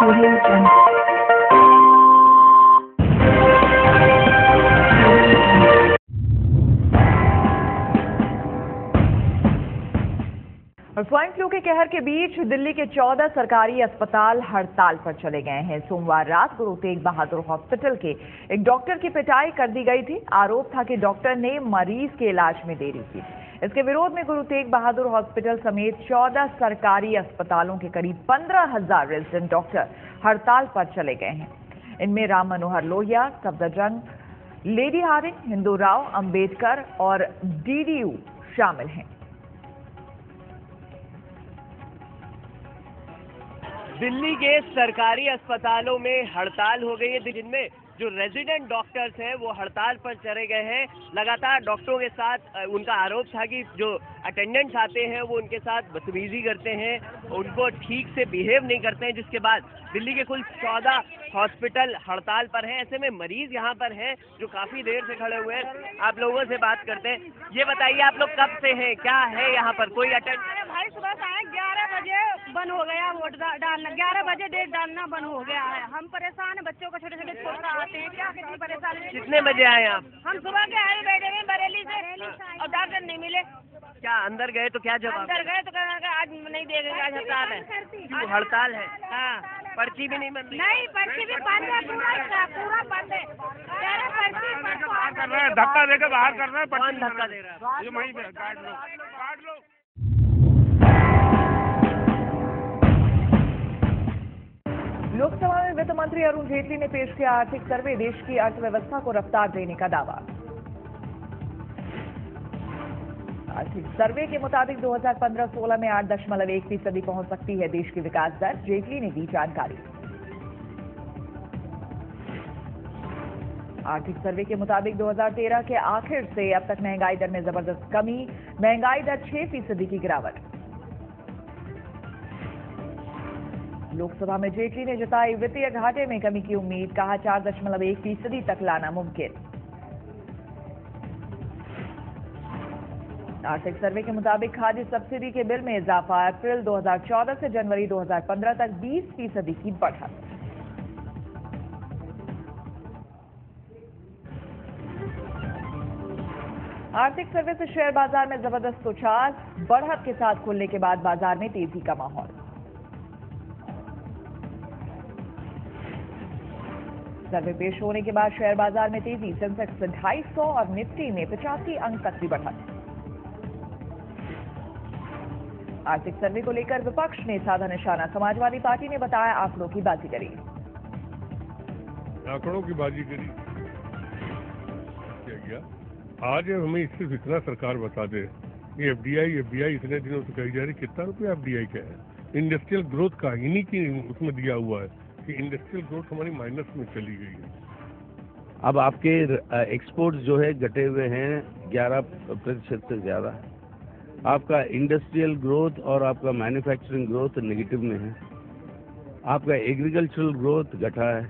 Audio Jungle. और swine flu के कहर के बीच दिल्ली के 14 सरकारी अस्पताल हड़ताल पर चले गए हैं। सोमवार रात गुरु तेग बहादुर हॉस्पिटल के एक डॉक्टर की पिटाई कर दी गई थी। आरोप था कि डॉक्टर ने मरीज के इलाज में देरी की। इसके विरोध में गुरु तेग बहादुर हॉस्पिटल समेत 14 सरकारी अस्पतालों के करीब 15,000 रेजिडेंट डॉक्टर हड़ताल पर चले गए हैं। इनमें राम मनोहर लोहिया, सफदरजंग, लेडी हार्डिंग, हिंदू राव, अंबेडकर और DDU शामिल हैं। दिल्ली के सरकारी अस्पतालों में हड़ताल हो गई है, जिनमें जो रेजिडेंट डॉक्टर्स हैं वो हड़ताल पर चले गए हैं। लगातार डॉक्टरों के साथ उनका आरोप था कि जो अटेंडेंट्स आते हैं वो उनके साथ बदतमीजी करते हैं, उनको ठीक से बिहेव नहीं करते हैं, जिसके बाद दिल्ली के कुल 14 हॉस्पिटल हड़ताल पर हैं। ऐसे में मरीज यहाँ पर हैं जो काफ़ी देर से खड़े हुए हैं। आप लोगों से बात करते हैं। ये बताइए, आप लोग कब से हैं, क्या है यहाँ पर? कोई भाई सुबह से आए, 11 बजे बंद हो गया वोट डालना, 11 बजे डेट डालना बंद हो गया है। हम परेशान हैं, बच्चों को छोटे छोटे छोड़ आते हैं, क्या कितनी परेशानी। कितने बजे आए आप? हम सुबह के आए, बैठे हुए बरेली से और डॉक्टर नहीं मिले। क्या अंदर गए तो क्या जवाब? अंदर गए तो कहा आज नहीं देंगे, आज हड़ताल है। क्यों हड़ताल है? हाँ, पर्ची भी नहीं बन रही? नहीं, पर्ची भी बंद है, पूरा बंद है। कर रहे हैं, धक्का देकर बाहर कर रहे हैं। कौन धक्का दे रहा है? ये वहीं पे काट लो। लोकसभा में वित्त मंत्री अरुण जेटली ने पेश किया आर्थिक सर्वे, देश की अर्थव्यवस्था को रफ्तार देने का दावा। आर्थिक सर्वे के मुताबिक 2015-16 में 8.1% पहुंच सकती है देश की विकास दर। जेटली ने दी जानकारी। आर्थिक सर्वे के मुताबिक 2013 के आखिर से अब तक महंगाई दर में जबरदस्त कमी, महंगाई दर 6% की गिरावट। लोकसभा में जेटली ने जताई वित्तीय घाटे में कमी की उम्मीद, कहा 4.1% तक लाना मुमकिन। आर्थिक सर्वे के मुताबिक खाद्य सब्सिडी के बिल में इजाफा, अप्रैल 2014 से जनवरी 2015 तक 20% की बढ़त। आर्थिक सर्वे से शेयर बाजार में जबरदस्त उछाल, बढ़त के साथ खुलने के बाद बाजार में तेजी का माहौल। सर्वे पेश होने के बाद शेयर बाजार में तेजी, सेंसेक्स 250 और निफ्टी में 85 अंक तक की बढ़त। आर्थिक सर्वे को लेकर विपक्ष ने साधा निशाना, समाजवादी पार्टी ने बताया आंकड़ों की बाजीगरी। आंकड़ों की बाजीगरी क्या गया? आज हमें सिर्फ इतना सरकार बता दे, ये एफडीआई इतने दिनों से कही जा रही, कितना रुपया एफडीआई का है? इंडस्ट्रियल ग्रोथ का इन्हीं की उसमें दिया हुआ है कि इंडस्ट्रियल ग्रोथ हमारी माइनस में चली गई है। अब आपके एक्सपोर्ट्स जो है घटे हुए हैं 11% से ज़्यादा। आपका इंडस्ट्रियल ग्रोथ और आपका मैन्युफैक्चरिंग ग्रोथ नेगेटिव में है। आपका एग्रीकल्चरल ग्रोथ घटा है।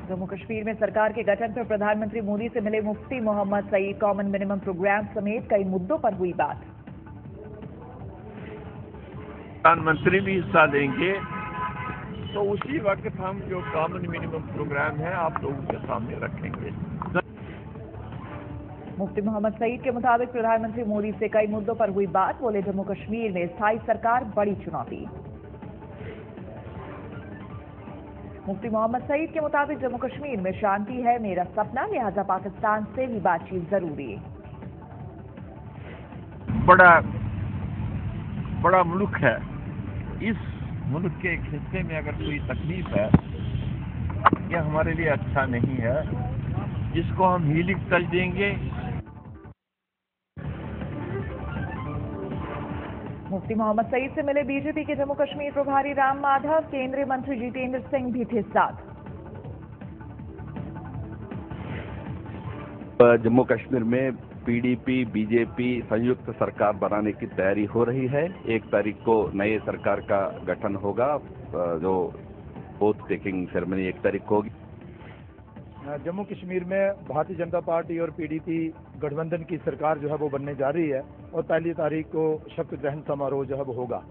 जम्मू कश्मीर में सरकार के गठन पर प्रधानमंत्री मोदी से मिले Mufti Mohammad Sayeed, common minimum programme समेत कई मुद्दों पर हुई बात। प्रधानमंत्री भी हिस्सा देंगे तो उसी वक्त हम जो कॉमन मिनिमम प्रोग्राम है आप लोगों के सामने रखेंगे। मुफ्ती मोहम्मद सईद के मुताबिक प्रधानमंत्री मोदी से कई मुद्दों पर हुई बात। बोले जम्मू कश्मीर में स्थायी सरकार बड़ी चुनौती। मुफ्ती मोहम्मद सईद के मुताबिक जम्मू कश्मीर में शांति है मेरा सपना, लिहाजा पाकिस्तान से भी बातचीत जरूरी है। बड़ा मुल्क है, इस मुल्क के एक हिस्से में अगर कोई तकलीफ है यह हमारे लिए अच्छा नहीं है, जिसको हम हीलिंग कर देंगे। मुफ्ती मोहम्मद सईद से मिले बीजेपी के जम्मू कश्मीर प्रभारी राम माधव, केंद्रीय मंत्री जितेंद्र सिंह भी थे साथ। जम्मू कश्मीर में पीडीपी बीजेपी संयुक्त सरकार बनाने की तैयारी हो रही है। 1 तारीख को नए सरकार का गठन होगा, जो ओथ टेकिंग सेरेमनी 1 तारीख को होगी। जम्मू कश्मीर में भारतीय जनता पार्टी और पीडीपी गठबंधन की सरकार जो है वो बनने जा रही है और 1 तारीख को शपथ ग्रहण समारोह जो है वो होगा।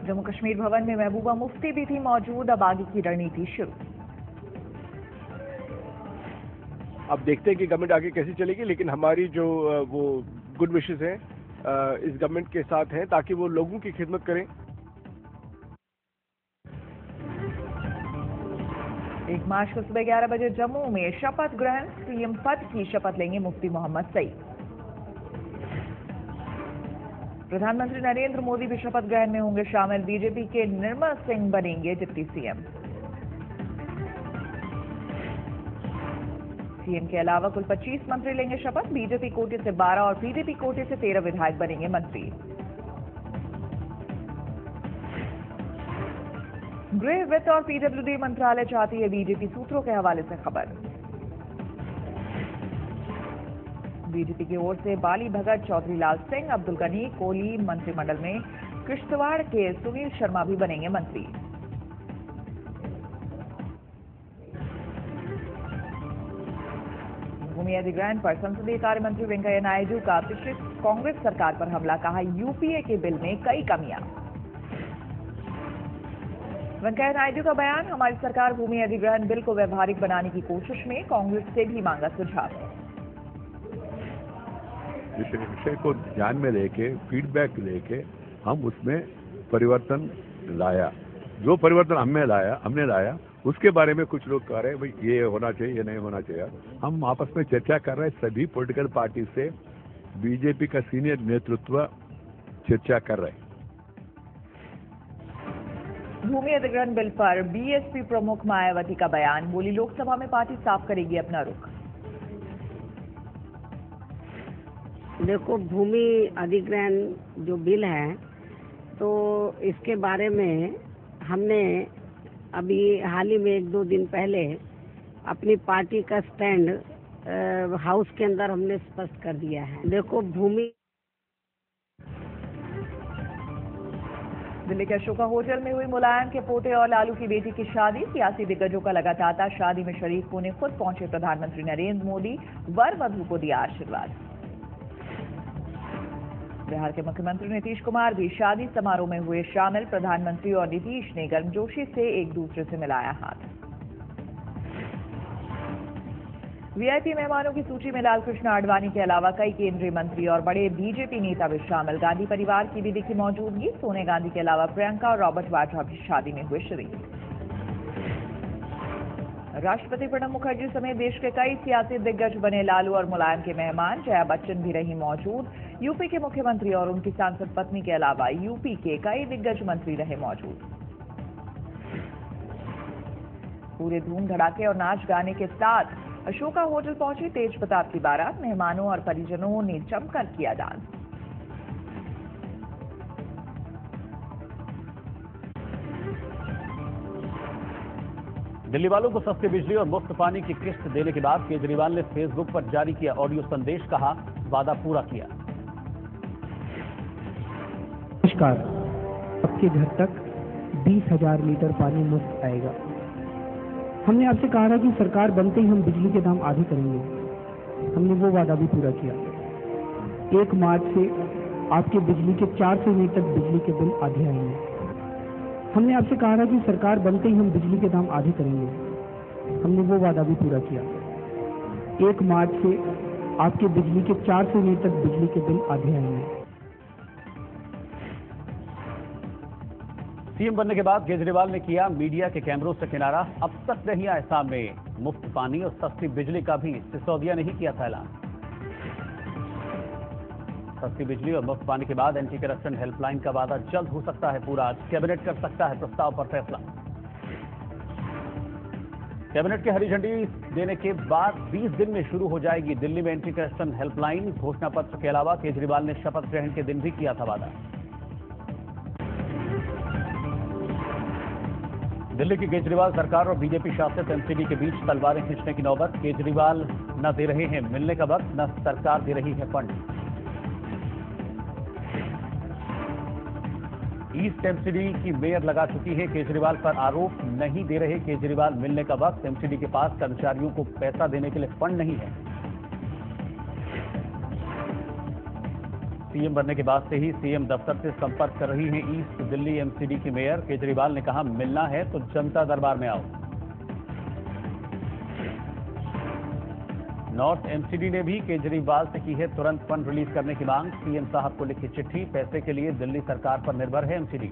जम्मू कश्मीर भवन में महबूबा मुफ्ती भी थी मौजूद। अब आगे की रणनीति शुरू। अब देखते हैं कि गवर्नमेंट आगे कैसी चलेगी, लेकिन हमारी जो वो गुड विशेस हैं इस गवर्नमेंट के साथ हैं ताकि वो लोगों की खिदमत करें। 1 मार्च को सुबह 11 बजे जम्मू में शपथ ग्रहण। सीएम पद की शपथ लेंगे मुफ्ती मोहम्मद सईद। प्रधानमंत्री नरेंद्र मोदी भी शपथ ग्रहण में होंगे शामिल। बीजेपी के निर्मल सिंह बनेंगे डिप्टी सीएम। सीएम के अलावा कुल 25 मंत्री लेंगे शपथ। बीजेपी कोटे से 12 और पीडीपी कोटे से 13 विधायक बनेंगे मंत्री। गृह, वित्त और पीडब्ल्यूडी मंत्रालय चाहती है बीजेपी, सूत्रों के हवाले से खबर। बीजेपी की ओर से बाली भगत, चौधरी लाल सिंह, अब्दुल गनी कोहली मंत्रिमंडल में। किश्तवाड़ के सुनील शर्मा भी बनेंगे मंत्री। भूमि अधिग्रहण पर संसदीय कार्य मंत्री वेंकैया नायडू का पिछली कांग्रेस सरकार पर हमला। कहा यूपीए के बिल में कई कमियां। वेंकैया नायडू का बयान, हमारी सरकार भूमि अधिग्रहण बिल को व्यवहारिक बनाने की कोशिश में। कांग्रेस से भी मांगा सुझाव। इस विषय को ध्यान में लेके, फीडबैक लेके हम उसमें परिवर्तन लाया। जो परिवर्तन हमने लाया उसके बारे में कुछ लोग कह रहे हैं भाई ये होना चाहिए, ये नहीं होना चाहिए। हम आपस में चर्चा कर रहे हैं, सभी पॉलिटिकल पार्टी से बीजेपी का सीनियर नेतृत्व चर्चा कर रहे हैं। भूमि अधिग्रहण बिल पर बीएसपी प्रमुख मायावती का बयान। बोली लोकसभा में पार्टी साफ करेगी अपना रुख। देखो, भूमि अधिग्रहण जो बिल है तो इसके बारे में हमने अभी हाल ही में 1-2 दिन पहले अपनी पार्टी का स्टैंड हाउस के अंदर हमने स्पष्ट कर दिया है। देखो, भूमि दिल्ली के अशोका होटल में हुई मुलायम के पोते और लालू की बेटी की शादी। सियासी दिग्गजों का लगा तांता। शादी में शरीक होने खुद पहुंचे प्रधानमंत्री नरेंद्र मोदी। वर वधू को दिया आशीर्वाद। बिहार के मुख्यमंत्री नीतीश कुमार भी शादी समारोह में हुए शामिल। प्रधानमंत्री और नीतीश ने गर्मजोशी से एक दूसरे से मिलाया हाथ। वीआईपी मेहमानों की सूची में लालकृष्ण आडवाणी के अलावा कई केंद्रीय मंत्री और बड़े बीजेपी नेता भी शामिल। गांधी परिवार की भी दिखी मौजूदगी। सोनिया गांधी के अलावा प्रियंका और रॉबर्ट वाड्रा भी शादी में हुए शरीक। राष्ट्रपति प्रणब मुखर्जी समेत देश के कई सियासी दिग्गज बने लालू और मुलायम के मेहमान। जया बच्चन भी रही मौजूद। यूपी के मुख्यमंत्री और उनकी सांसद पत्नी के अलावा यूपी के कई दिग्गज मंत्री रहे मौजूद। पूरे धूम धड़ाके और नाच गाने के साथ अशोका होटल पहुंची तेज प्रताप की बारात। मेहमानों और परिजनों ने जमकर किया डांस। दिल्ली वालों को सस्ती बिजली और मुफ्त पानी की किस्त देने के बाद केजरीवाल ने फेसबुक पर जारी किया ऑडियो संदेश। कहा वादा पूरा किया। नमस्कार, आपके घर तक 20,000 लीटर पानी मुफ्त आएगा। हमने आपसे कहा था कि सरकार बनते ही हम बिजली के दाम आधे करेंगे। हमने वो वादा भी पूरा किया। 1 मार्च से आपके बिजली के 400 यूनिट तक बिजली के बिल आधे आएंगे। हमने आपसे कहा था कि सरकार बनते ही हम बिजली के दाम आधे करेंगे। हमने वो वादा भी पूरा किया। 1 मार्च से आपके बिजली के 400 यूनिट तक बिजली के बिल आधे आएंगे। सीएम बनने के बाद केजरीवाल ने किया मीडिया के कैमरों से किनारा। अब तक नहीं आए सामने मुफ्त पानी और सस्ती बिजली का भी सिसोदिया नहीं किया था ऐलान। सस्ती बिजली और मुफ्त पानी के बाद एंटी करप्शन हेल्पलाइन का वादा जल्द हो सकता है पूरा। आज कैबिनेट कर सकता है प्रस्ताव पर फैसला। कैबिनेट की हरी झंडी देने के बाद 20 दिन में शुरू हो जाएगी दिल्ली में एंटी करप्शन हेल्पलाइन। घोषणा पत्र के अलावा केजरीवाल ने शपथ ग्रहण के दिन भी किया था वादा। दिल्ली की केजरीवाल सरकार और बीजेपी शासित एनसीडी के बीच तलवारें खींचने की नौबत। केजरीवाल न दे रहे हैं मिलने का वक्त, न सरकार दे रही है फंड। ईस्ट एमसीडी की मेयर लगा चुकी है केजरीवाल पर आरोप। नहीं दे रहे केजरीवाल मिलने का वक्त। एमसीडी के पास कर्मचारियों को पैसा देने के लिए फंड नहीं है। सीएम बनने के बाद से ही सीएम दफ्तर से संपर्क कर रही हैं ईस्ट दिल्ली एमसीडी की मेयर। केजरीवाल ने कहा, मिलना है तो जनता दरबार में आओ। नॉर्थ एमसीडी ने भी केजरीवाल से की है तुरंत फंड रिलीज करने की मांग। सीएम साहब को लिखी चिट्ठी। पैसे के लिए दिल्ली सरकार पर निर्भर है एमसीडी।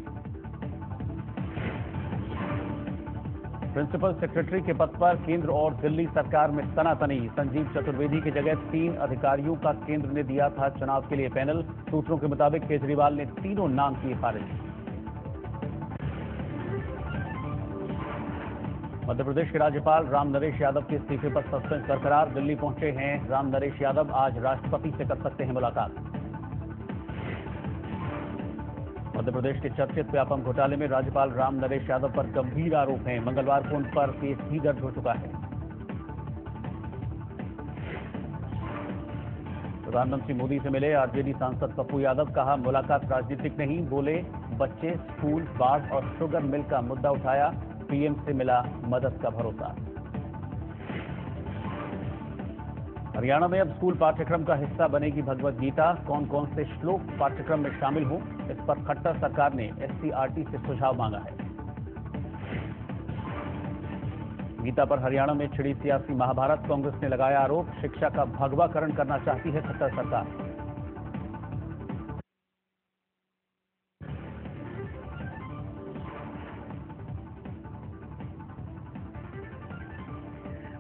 प्रिंसिपल सेक्रेटरी के पद पर केंद्र और दिल्ली सरकार में तनातनी। संजीव चतुर्वेदी की जगह 3 अधिकारियों का केंद्र ने दिया था चुनाव के लिए पैनल। सूत्रों के मुताबिक केजरीवाल ने तीनों नाम किए खारिज। मध्य प्रदेश के राज्यपाल राम नरेश यादव के इस्तीफे पर सस्पेंस बरकरार। दिल्ली पहुंचे हैं राम नरेश यादव। आज राष्ट्रपति से कर सकते हैं मुलाकात। मध्य प्रदेश के चर्चित व्यापम घोटाले में राज्यपाल राम नरेश यादव पर गंभीर आरोप हैं। मंगलवार को उन पर केस भी दर्ज हो चुका है। प्रधानमंत्री मोदी से मिले आरजेडी सांसद पप्पू यादव। कहा, मुलाकात राजनीतिक नहीं। बोले, बच्चे, स्कूल, बाढ़ और शुगर मिल का मुद्दा उठाया। पीएम से मिला मदद का भरोसा। हरियाणा में अब स्कूल पाठ्यक्रम का हिस्सा बनेगी भगवद गीता। कौन कौन से श्लोक पाठ्यक्रम में शामिल हों, इस पर खट्टर सरकार ने एससीईआरटी से सुझाव मांगा है। गीता पर हरियाणा में छिड़ी सियासी महाभारत। कांग्रेस ने लगाया आरोप, शिक्षा का भगवाकरण करना चाहती है खट्टर सरकार।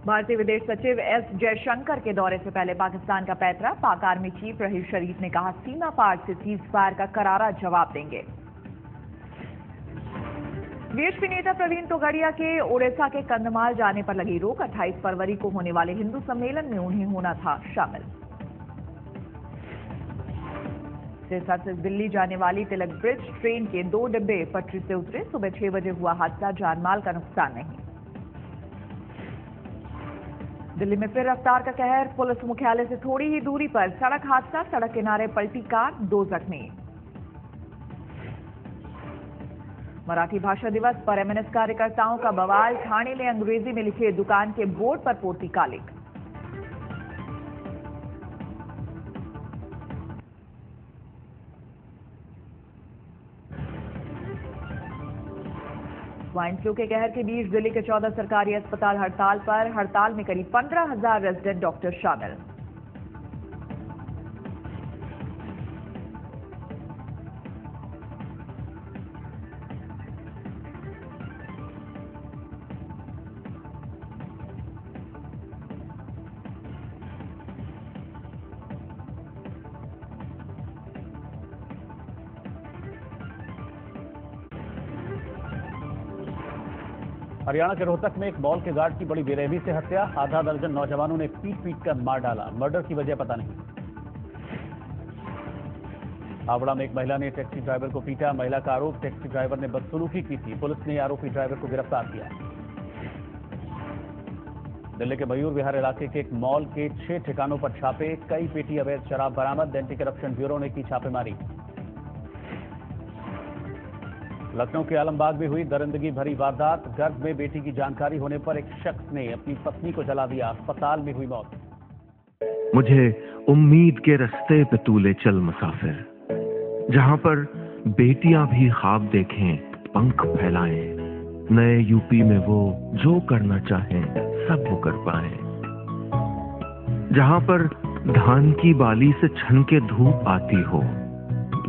भारतीय विदेश सचिव एस जयशंकर के दौरे से पहले पाकिस्तान का पैतरा। पाक आर्मी चीफ रहीफ शरीफ ने कहा, सीमा पार से सीज फायर का करारा जवाब देंगे। बीएसपी नेता प्रवीण तोगड़िया के ओडिशा के कंधमाल जाने पर लगी रोक। 28 फरवरी को होने वाले हिंदू सम्मेलन में उन्हें होना था शामिल। सिरसा से दिल्ली जाने वाली तिलक ब्रिज ट्रेन के 2 डिब्बे पटरी से उतरे। सुबह 6 बजे हुआ हादसा। जानमाल का नुकसान नहीं। दिल्ली में फिर रफ्तार का कहर। पुलिस मुख्यालय से थोड़ी ही दूरी पर सड़क हादसा। सड़क किनारे पलटी कार, 2 जख्मी। मराठी भाषा दिवस पर एमएनएस कार्यकर्ताओं का बवाल। ठाणे में अंग्रेजी में लिखे दुकान के बोर्ड पर पोती कालिक। स्वाइन फ्लू के कहर के बीच दिल्ली के 14 सरकारी अस्पताल हड़ताल पर। हड़ताल में करीब 15,000 रेजिडेंट डॉक्टर शामिल। हरियाणा के रोहतक में एक मॉल के गार्ड की बड़ी बेरहमी से हत्या। आधा दर्जन नौजवानों ने पीट कर मार डाला। मर्डर की वजह पता नहीं। हावड़ा में एक महिला ने टैक्सी ड्राइवर को पीटा। महिला का आरोप, टैक्सी ड्राइवर ने बदसलूकी की थी। पुलिस ने आरोपी ड्राइवर को गिरफ्तार किया। दिल्ली के मयूर विहार इलाके के एक मॉल के 6 ठिकानों पर छापे। कई पेटी अवैध शराब बरामद। एंटी करप्शन ब्यूरो ने की छापेमारी। लखनऊ के आलमबाग में हुई दरिंदगी भरी वारदात। गर्भ में बेटी की जानकारी होने पर एक शख्स ने अपनी पत्नी को जला दिया। अस्पताल में हुई मौत। मुझे उम्मीद के रास्ते पे तू ले चल मुसाफिर, जहां पर बेटियां भी ख्वाब देखें, पंख फैलाएं। नए यूपी में वो जो करना चाहें सब वो कर पाए। जहां पर धान की बाली से छन के धूप आती हो,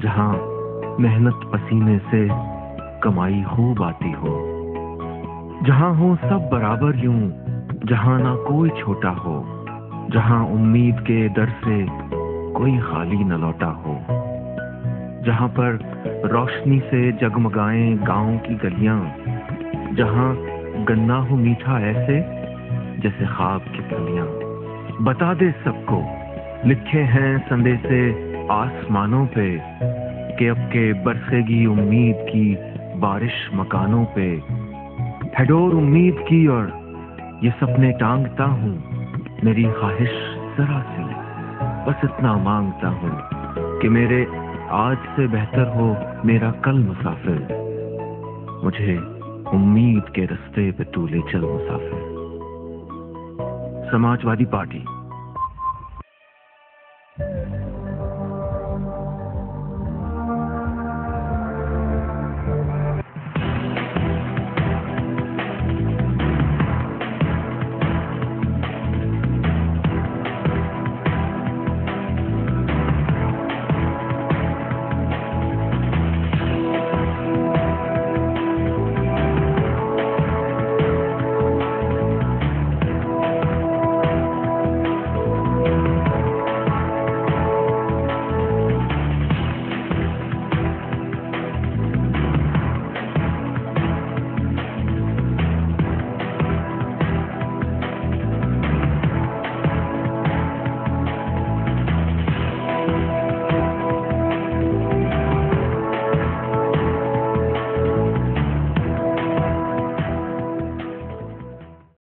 जहां मेहनत पसीने से कमाई खूब आती हो, जहां हो सब बराबर यूं, जहां ना कोई छोटा हो, जहां उम्मीद के दर से कोई खाली न लौटा हो, जहां पर रोशनी से जगमगाएं गांव की गलियां, जहां गन्ना हो मीठा ऐसे जैसे ख्वाब की कलियां। बता दे सबको लिखे हैं संदेशे आसमानों पे कि अब के बरसेगी उम्मीद की बारिश मकानों पे। हैडोर उम्मीद की और ये सपने टांगता हूँ, मेरी ख्वाहिश जरा सी बस इतना मांगता हूँ कि मेरे आज से बेहतर हो मेरा कल मुसाफिर, मुझे उम्मीद के रास्ते पे तू ले चल मुसाफिर। समाजवादी पार्टी।